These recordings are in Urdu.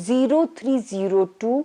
0302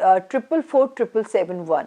4447771।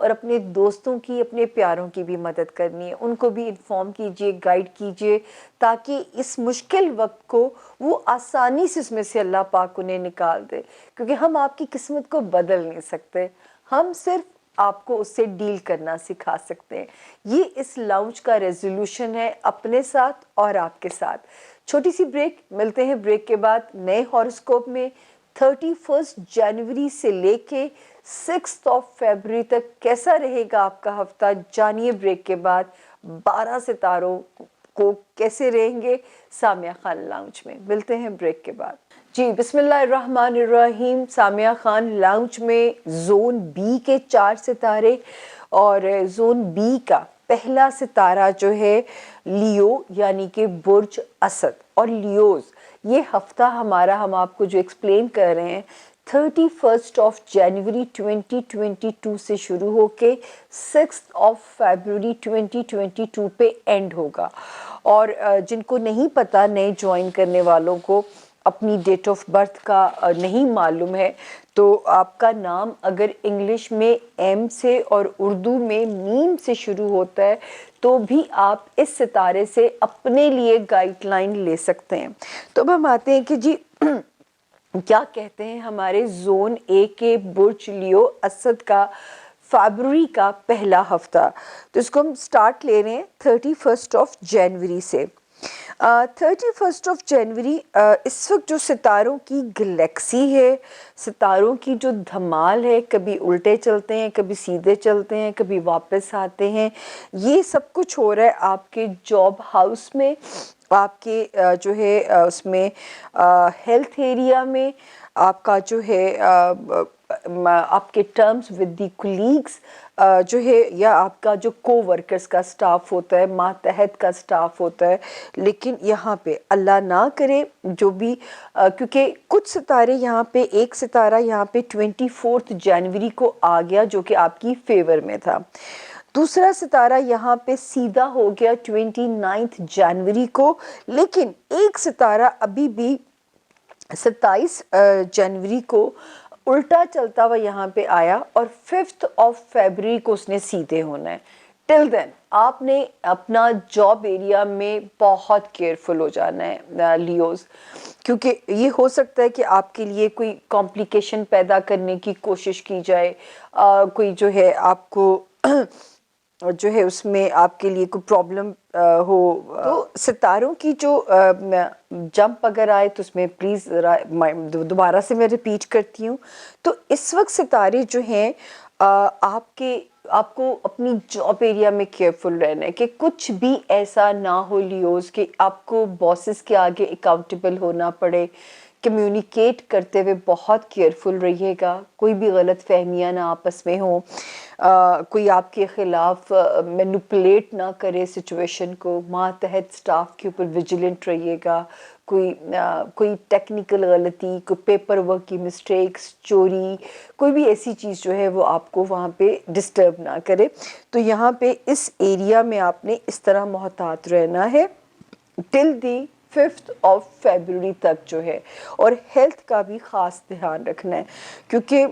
اور اپنے دوستوں کی اپنے پیاروں کی بھی مدد کرنی ہے، ان کو بھی انفارم کیجئے، گائیڈ کیجئے تاکہ اس مشکل وقت کو وہ آسانی سے اس میں سے اللہ پاک انہیں نکال دے، کیونکہ ہم آپ کی قسمت کو بدل نہیں سکتے، ہم صرف آپ کو اس سے ڈیل کرنا سکھا سکتے ہیں۔ یہ اس لاؤنج کا ریزولوشن ہے اپنے ساتھ اور آپ کے ساتھ۔ چھوٹی سی بریک، ملتے ہیں بریک کے بعد نئے ہاروسکوپ میں 31 جنوری سے لے کے 6 فیبروری تک کیسا رہے گا آپ کا ہفتہ، جانیے بریک کے بعد 12 ستاروں کو کیسے رہیں گے سامیہ خان لاؤنج میں۔ ملتے ہیں بریک کے بعد۔ جی بسم اللہ الرحمن الرحیم۔ سامیہ خان لاؤنج میں زون بی کے 4 ستارے اور زون بی کا پہلا ستارہ جو ہے لیو یعنی کہ برج اسد اور لیوز، یہ ہفتہ ہمارا ہم آپ کو جو ایکسپلین کر رہے ہیں 31 جنوری 2022 سے شروع ہو کے 6 فیبروری 2022 پہ اینڈ ہوگا۔ اور جن کو نہیں پتا، نئے جوائن کرنے والوں کو اپنی ڈیٹ آف برتھ کا نہیں معلوم ہے، تو آپ کا نام اگر انگلش میں ایم سے اور اردو میں میم سے شروع ہوتا ہے تو بھی آپ اس ستارے سے اپنے لیے گائیڈ لائن لے سکتے ہیں۔ تو اب ہم آتے ہیں کہ جی کیا کہتے ہیں ہمارے زون اے کے برج لیو اسد کا فیبروری کا پہلا ہفتہ۔ تو اس کو ہم سٹارٹ لے رہے ہیں 31 جنوری سے۔ 31 جنوری اس وقت جو ستاروں کی گلیکسی ہے، ستاروں کی جو دھمال ہے، کبھی الٹے چلتے ہیں، کبھی سیدھے چلتے ہیں، کبھی واپس آتے ہیں، یہ سب کچھ ہو رہا ہے آپ کے جاب ہاؤس میں، آپ کے جو ہے اس میں ہیلتھ ایریا میں، آپ کا جو ہے آپ کے ٹرمز ود دی کولیگز جو ہے، یا آپ کا جو کو ورکرز کا سٹاف ہوتا ہے، ماتحت کا سٹاف ہوتا ہے۔ لیکن یہاں پہ اللہ نہ کرے جو بھی کیونکہ کچھ ستارے یہاں پہ، ایک ستارہ یہاں پہ 24 جنوری کو آ گیا جو کہ آپ کی فیور میں تھا، دوسرا ستارہ یہاں پہ سیدھا ہو گیا 29 جنوری کو، لیکن ایک ستارہ ابھی بھی 27 جنوری کو الٹا چلتا ہوا یہاں پہ آیا اور 5 فیبروری کو اس نے سیدھے ہونا ہے۔ ٹل دین آپ نے اپنا جاب ایریا میں بہت کیئرفل ہو جانا ہے لیوز، کیونکہ یہ ہو سکتا ہے کہ آپ کے لیے کوئی کمپلیکیشن پیدا کرنے کی کوشش کی جائے، کوئی جو ہے آپ کو جو ہے اس میں آپ کے لیے کوئی پرابلم ہو، تو ستاروں کی جو جمپ اگر آئے تو اس میں پلیز دوبارہ سے میں ریپیٹ کرتی ہوں۔ تو اس وقت ستارے جو ہیں آپ کو اپنی جاب ایریا میں کیئرفل رہنا ہے کہ کچھ بھی ایسا نہ ہو لیوز کہ آپ کو باسز کے آگے اکاؤنٹیبل ہونا پڑے۔ کمیونیکیٹ کرتے ہوئے بہت کیئرفل رہیے گا، کوئی بھی غلط فہمیاں نہ آپس میں ہوں، کوئی آپ کے خلاف مینوپولیٹ نہ کرے سچویشن کو، ماتحت سٹاف کے اوپر ویجیلنٹ رہیے گا، کوئی ٹیکنیکل غلطی، کوئی پیپر ورک کی مسٹیکس، چوری، کوئی بھی ایسی چیز جو ہے وہ آپ کو وہاں پہ ڈسٹرب نہ کرے۔ تو یہاں پہ اس ایریا میں آپ نے اس طرح محتاط رہنا ہے ٹل دی 5 فیبروری تک جو ہے، اور ہیلتھ کا بھی خاص دھیان رکھنا ہے، کیونکہ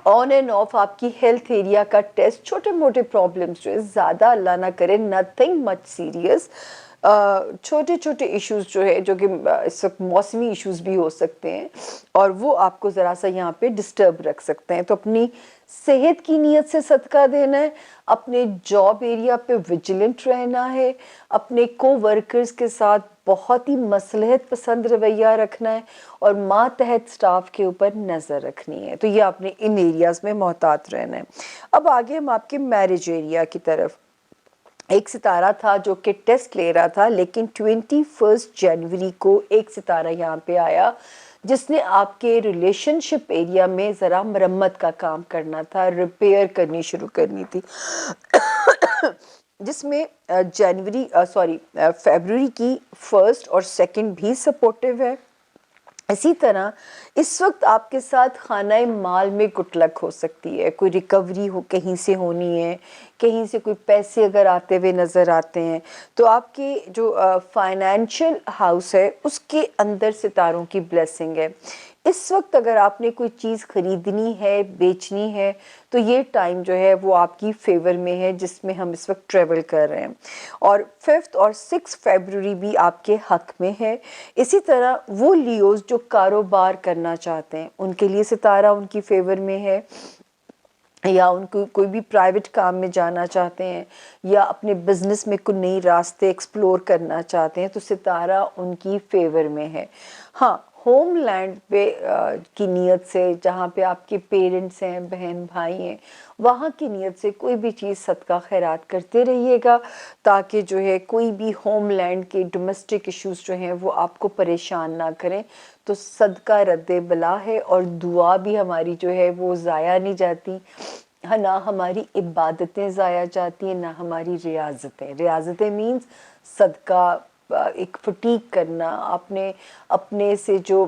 آن اینڈ آف آپ کی ہیلتھ ایریا کا ٹیسٹ، چھوٹے موٹے پرابلمس جو ہے، زیادہ اللہ نہ کرے، نتھنگ مچ سیریس، چھوٹے چھوٹے ایشوز جو ہے، جو کہ اس وقت موسمی ایشوز بھی ہو سکتے ہیں اور وہ آپ کو ذرا سا یہاں پہ ڈسٹرب رکھ سکتے ہیں۔ تو اپنی صحت کی نیت سے صدقہ دینا ہے، اپنے جاب ایریا پہ ویجیلنٹ رہنا ہے، اپنے کو ورکرز کے ساتھ بہت ہی مصلحت پسند رویہ رکھنا ہے، اور ماتحت سٹاف کے اوپر نظر رکھنی ہے۔ تو یہ آپ نے ان ایریاز میں محتاط رہنا ہے۔ اب آگے ہم آپ کے میرج ایریا کی طرف، ایک ستارہ تھا جو کہ ٹیسٹ لے رہا تھا، لیکن 21 جنوری کو ایک ستارہ یہاں پہ آیا جس نے آپ کے ریلیشن شپ ایریا میں ذرا مرمت کا کام کرنا تھا، ریپیئر کرنی شروع کرنی تھی، جس میں فیبروری کی 1 اور 2 بھی سپورٹیو ہے۔ اسی طرح اس وقت آپ کے ساتھ خانہ مال میں گٹلک ہو سکتی ہے، کوئی ریکوری کہیں سے ہونی ہے، کہیں سے کوئی پیسے اگر آتے ہوئے نظر آتے ہیں، تو آپ کے جو فائنینشیل ہاؤس ہے اس کے اندر ستاروں کی بلیسنگ ہے اس وقت اگر آپ نے کوئی چیز خریدنی ہے، بیچنی ہے، تو یہ ٹائم جو ہے وہ آپ کی فیور میں ہے جس میں ہم اس وقت ٹریول کر رہے ہیں، اور 5 اور 6 فیبروری بھی آپ کے حق میں ہے۔ اسی طرح وہ لیوز جو کاروبار کرنا چاہتے ہیں ان کے لیے ستارہ ان کی فیور میں ہے، یا ان کو کوئی بھی پرائیویٹ کام میں جانا چاہتے ہیں یا اپنے بزنس میں کوئی نئی راستے ایکسپلور کرنا چاہتے ہیں تو ستارہ ان کی فیور میں ہے۔ ہاں، ہوم لینڈ پہ کی نیت سے، جہاں پہ آپ کے پیرنٹس ہیں، بہن بھائی ہیں، وہاں کی نیت سے کوئی بھی چیز صدقہ خیرات کرتے رہیے گا، تاکہ جو ہے کوئی بھی ہوم لینڈ کے ڈومیسٹک ایشوز جو ہیں وہ آپ کو پریشان نہ کریں۔ تو صدقہ رد بلا ہے، اور دعا بھی ہماری جو ہے وہ ضائع نہیں جاتی، نہ ہماری عبادتیں ضائع جاتی ہیں، نہ ہماری ریاضتیں مینز صدقہ، ایک فٹیک کرنا، اپنے سے جو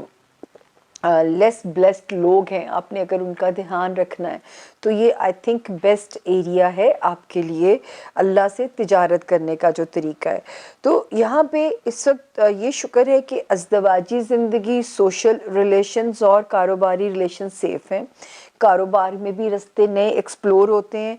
لیس بلیسڈ لوگ ہیں، آپ نے اگر ان کا دھیان رکھنا ہے تو یہ آئی تھنک بیسٹ ایریا ہے آپ کے لیے اللہ سے تجارت کرنے کا جو طریقہ ہے۔ تو یہاں پہ اس وقت یہ شکر ہے کہ ازدواجی زندگی، سوشل ریلیشنز اور کاروباری ریلیشن سیف ہیں، کاروبار میں بھی رستے نئے ایکسپلور ہوتے ہیں،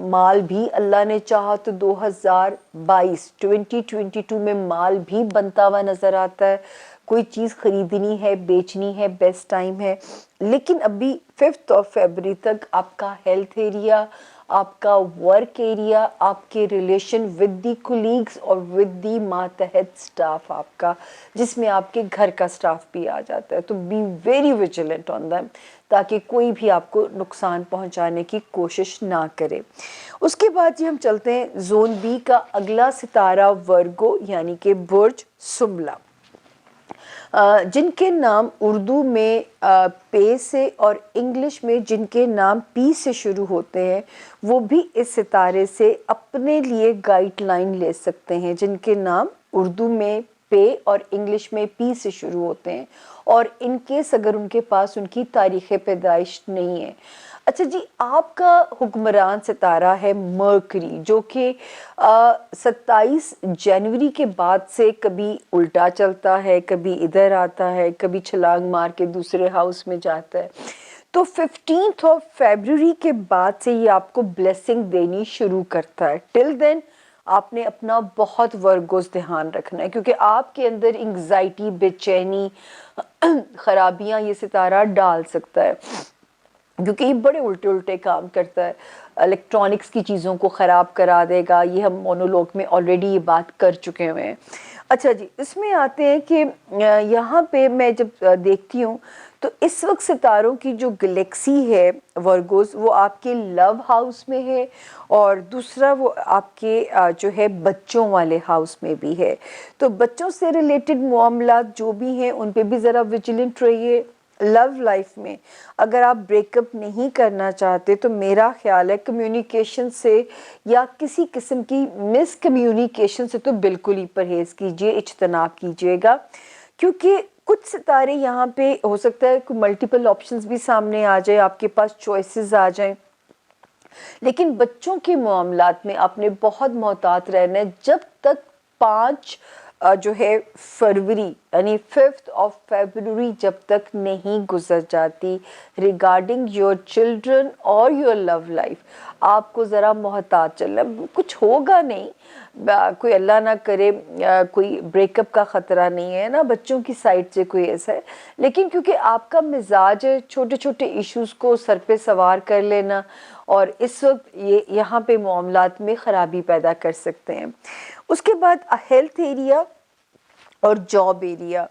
مال بھی اللہ نے چاہا تو 2022 میں مال بھی بنتا ہوا نظر آتا ہے، کوئی چیز خریدنی ہے، بیچنی ہے، بیسٹ ٹائم ہے۔ لیکن ابھی 5 فیبروری تک آپ کا ہیلتھ ایریا، آپ کا ورک ایریا، آپ کے ریلیشن ود دی کولیگز اور ود دی ماتحت سٹاف آپ کا، جس میں آپ کے گھر کا سٹاف بھی آ جاتا ہے، تو be very vigilant on them, تاکہ کوئی بھی آپ کو نقصان پہنچانے کی کوشش نہ کرے۔ اس کے بعد جی ہم چلتے ہیں زون بی کا اگلا ستارہ ورگو، یعنی کہ برج سنبلا، جن کے نام اردو میں پے سے اور انگلش میں جن کے نام پی سے شروع ہوتے ہیں، وہ بھی اس ستارے سے اپنے لیے گائیڈ لائن لے سکتے ہیں، جن کے نام اردو میں پے اور انگلش میں پی سے شروع ہوتے ہیں، اور ان کیس اگر ان کے پاس ان کی تاریخ پیدائش نہیں ہے۔ اچھا جی، آپ کا حکمران ستارہ ہے مرکری، جو کہ 27 جنوری کے بعد سے کبھی الٹا چلتا ہے، کبھی ادھر آتا ہے، کبھی چھلانگ مار کے دوسرے ہاؤس میں جاتا ہے۔ تو 15 فیبروری کے بعد سے یہ آپ کو بلیسنگ دینی شروع کرتا ہے۔ ٹل دین آپ نے اپنا بہت ورگوز دھیان رکھنا ہے، کیونکہ آپ کے اندر انگزائٹی، بے چینی، خرابیاں یہ ستارہ ڈال سکتا ہے، کیونکہ یہ بڑے الٹے کام کرتا ہے، الیکٹرانکس کی چیزوں کو خراب کرا دے گا، یہ ہم مونولوگ میں آلریڈی یہ بات کر چکے ہوئے ہیں۔ اچھا جی، اس میں آتے ہیں کہ یہاں پہ میں جب دیکھتی ہوں تو اس وقت ستاروں کی جو گلیکسی ہے ورگوز، وہ آپ کے لو ہاؤس میں ہے، اور دوسرا وہ آپ کے جو ہے بچوں والے ہاؤس میں بھی ہے۔ تو بچوں سے ریلیٹڈ معاملات جو بھی ہیں ان پہ بھی ذرا ویجیلنٹ رہیے۔ لو لائف میں اگر آپ بریک اپ نہیں کرنا چاہتے تو میرا خیال ہے کمیونیکیشن سے یا کسی قسم کی مس کمیونیکیشن سے تو بالکل ہی پرہیز کیجئے، اجتناب کیجئے گا، کیونکہ کچھ ستارے یہاں پہ ہو سکتا ہے کہ ملٹیپل آپشنز بھی سامنے آ جائے، آپ کے پاس چوائسز آ جائیں، لیکن بچوں کے معاملات میں آپ نے بہت محتاط رہنا ہے جب تک 5 جو ہے فروری یعنی 5 فیبروری جب تک نہیں گزر جاتی۔ ریگارڈنگ یور چلڈرن اور یور لو لائف آپ کو ذرا محتاط چلنا، کچھ ہوگا نہیں، کوئی اللہ نہ کرے کوئی بریک اپ کا خطرہ نہیں ہے نا بچوں کی سائڈ سے کوئی ایسا ہے، لیکن کیونکہ آپ کا مزاج ہے چھوٹے چھوٹے ایشوز کو سر پہ سوار کر لینا، اور اس وقت یہ یہاں پہ معاملات میں خرابی پیدا کر سکتے ہیں۔ اس کے بعد ہیلتھ ایریا اور جاب ایریا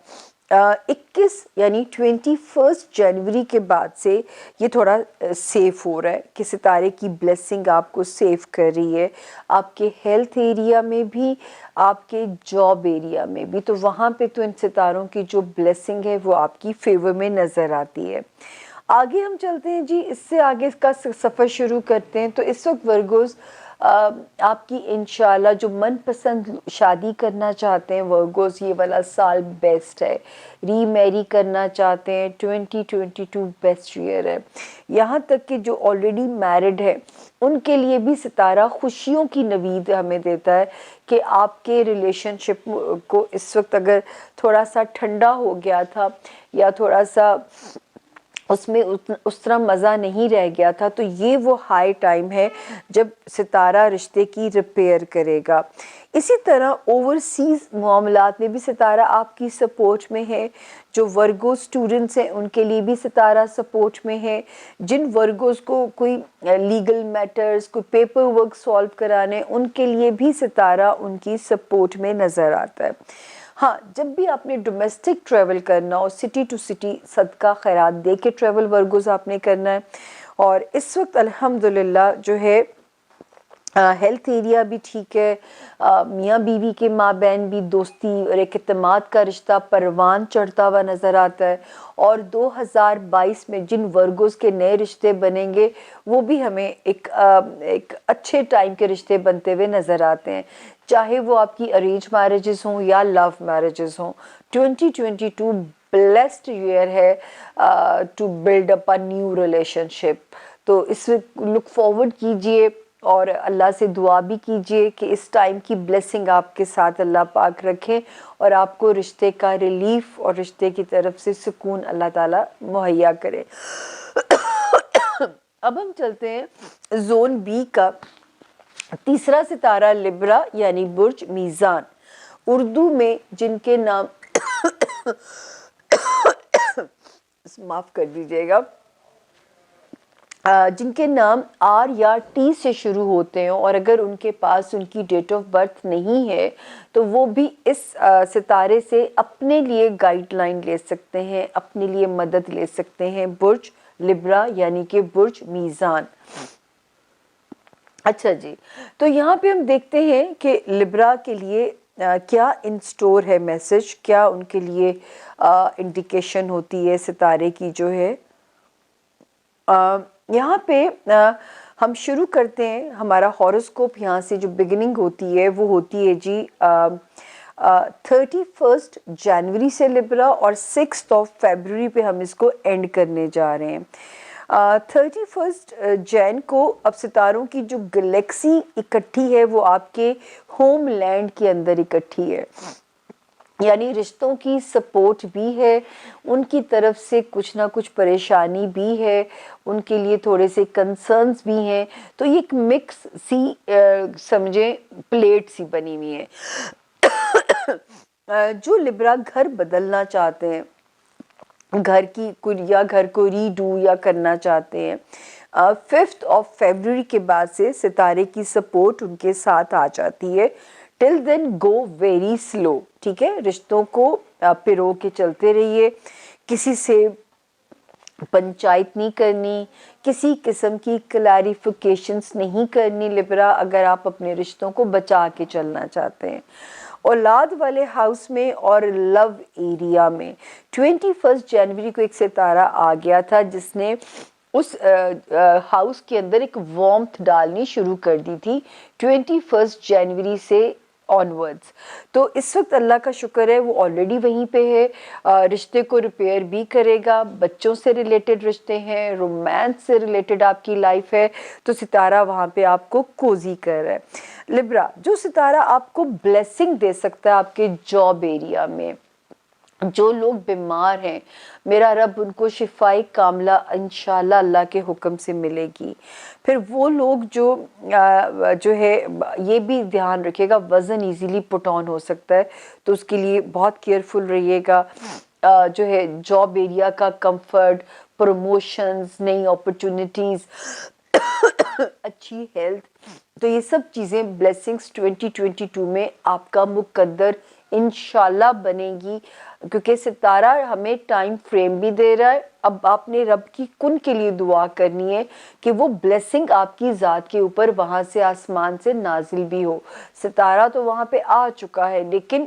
21 یعنی 21 جنوری کے بعد سے یہ تھوڑا سیف ہو رہا ہے کہ ستارے کی بلیسنگ آپ کو سیف کر رہی ہے، آپ کے ہیلتھ ایریا میں بھی، آپ کے جاب ایریا میں بھی، تو وہاں پہ تو ان ستاروں کی جو بلیسنگ ہے وہ آپ کی فیور میں نظر آتی ہے۔ آگے ہم چلتے ہیں جی، اس سے آگے کا سفر شروع کرتے ہیں۔ تو اس وقت ورگوز آپ کی انشاءاللہ جو من پسند شادی کرنا چاہتے ہیں ورگوز، یہ والا سال بیسٹ ہے. ری میری کرنا چاہتے ہیں 2022 بیسٹ ایئر ہے. یہاں تک کہ جو آلریڈی میرڈ ہے ان کے لیے بھی ستارہ خوشیوں کی نوید ہمیں دیتا ہے کہ آپ کے ریلیشن شپ کو اس وقت اگر تھوڑا سا ٹھنڈا ہو گیا تھا یا تھوڑا سا اس میں اس طرح مزہ نہیں رہ گیا تھا، تو یہ وہ ہائی ٹائم ہے جب ستارہ رشتے کی ریپیئر کرے گا. اسی طرح اوورسیز معاملات میں بھی ستارہ آپ کی سپورٹ میں ہے. جو ورگو سٹوڈنٹس ہیں ان کے لیے بھی ستارہ سپورٹ میں ہے. جن ورگوز کو کوئی لیگل میٹرز، کوئی پیپر ورک سالو کرانے، ان کے لیے بھی ستارہ ان کی سپورٹ میں نظر آتا ہے. ہاں، جب بھی آپ نے ڈومیسٹک ٹریول کرنا ہو، سٹی ٹو سٹی صدقہ خیرات دے کے ٹریول ورگوز آپ نے کرنا ہے. اور اس وقت الحمدللہ جو ہے ہیلتھ ایریا بھی ٹھیک ہے، میاں بیوی کے ماں بہن بھی دوستی اور ایک اعتماد کا رشتہ پروان چڑھتا ہوا نظر آتا ہے. اور 2022 میں جن ورگوز کے نئے رشتے بنیں گے وہ بھی ہمیں ایک اچھے ٹائم کے رشتے بنتے ہوئے نظر آتے ہیں، چاہے وہ آپ کی ارینج میرجز ہوں یا لو میرجز ہوں. 2022 بلیسڈ ایئر ہے to build up a new relationship. تو اس لک فارورڈ کیجئے اور اللہ سے دعا بھی کیجئے کہ اس ٹائم کی بلیسنگ آپ کے ساتھ اللہ پاک رکھیں اور آپ کو رشتے کا ریلیف اور رشتے کی طرف سے سکون اللہ تعالیٰ مہیا کرے. اب ہم چلتے ہیں زون بی کا تیسرا ستارہ لبرا یعنی برج میزان. اردو میں جن کے نام معاف کر دیجیے گا، جن کے نام آر یا ٹی سے شروع ہوتے ہیں اور اگر ان کے پاس ان کی ڈیٹ آف برتھ نہیں ہے تو وہ بھی اس ستارے سے اپنے لیے گائیڈ لائن لے سکتے ہیں، اپنے لیے مدد لے سکتے ہیں. برج لبرا یعنی کہ برج میزان. اچھا جی، تو یہاں پہ ہم دیکھتے ہیں کہ لبرا کے لیے کیا ان سٹور ہے میسج، کیا ان کے لیے انڈیکیشن ہوتی ہے ستارے کی جو ہے. یہاں پہ ہم شروع کرتے ہیں ہمارا ہاروسکوپ. یہاں سے جو بگننگ ہوتی ہے وہ ہوتی ہے جی 31 جنوری سے لبرا اور 6 فیبروری پہ ہم اس کو اینڈ کرنے جا رہے ہیں. 31 جین کو اب ستاروں کی جو گلیکسی اکٹھی ہے وہ آپ کے ہوم لینڈ کے اندر اکٹھی ہے، یعنی رشتوں کی سپورٹ بھی ہے، ان کی طرف سے کچھ نہ کچھ پریشانی بھی ہے، ان کے لیے تھوڑے سے کنسرنز بھی ہیں. تو یہ ایک مکس سی سمجھیں پلیٹ سی بنی ہوئی ہے. جو لبرا گھر بدلنا چاہتے ہیں، گھر کو ری ڈو یا کرنا چاہتے ہیں، 5 فیبروری کے بعد سے ستارے کی سپورٹ ان کے ساتھ آ جاتی ہے. ٹل دین گو ویری سلو. ٹھیک ہے، رشتوں کو پرو کے چلتے رہیے، کسی سے پنچایت نہیں کرنی، کسی قسم کی کلیریفیکیشنز نہیں کرنی لبرا، اگر آپ اپنے رشتوں کو بچا کے چلنا چاہتے ہیں. اولاد والے ہاؤس میں اور لو ایریا میں 21 جنوری کو ایک ستارہ آ گیا تھا جس نے اس ہاؤس کے اندر ایک وارمتھ ڈالنی شروع کر دی تھی 21 جنوری سے آنورڈز. تو اس وقت اللہ کا شکر ہے وہ آلریڈی وہیں پہ ہے، رشتے کو ریپیئر بھی کرے گا. بچوں سے ریلیٹڈ رشتے ہیں، رومانس سے ریلیٹڈ آپ کی لائف ہے، تو ستارہ وہاں پہ آپ کو کوزی کر رہا ہے. لبرا جو ستارہ آپ کو بلیسنگ دے سکتا ہے آپ کے جاب ایریا میں، جو لوگ بیمار ہیں میرا رب ان کو شفائے کاملہ انشاءاللہ اللہ کے حکم سے ملے گی. پھر وہ لوگ جو ہے یہ بھی دھیان رکھے گا وزن ایزیلی پٹ آن ہو سکتا ہے، تو اس کے لیے بہت کیئرفل رہیے گا. جو ہے جاب ایریا کا کمفرٹ، پروموشنز، نئی اپرچونٹیز، اچھی ہیلتھ، تو یہ سب چیزیں بلیسنگز 2022 میں آپ کا مقدر انشاءاللہ بنے گی، کیونکہ ستارہ ہمیں ٹائم فریم بھی دے رہا ہے. اب آپ نے رب کی کن کے لیے دعا کرنی ہے کہ وہ بلیسنگ آپ کی ذات کے اوپر وہاں سے آسمان سے نازل بھی ہو. ستارہ تو وہاں پہ آ چکا ہے لیکن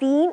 3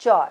4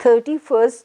31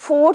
4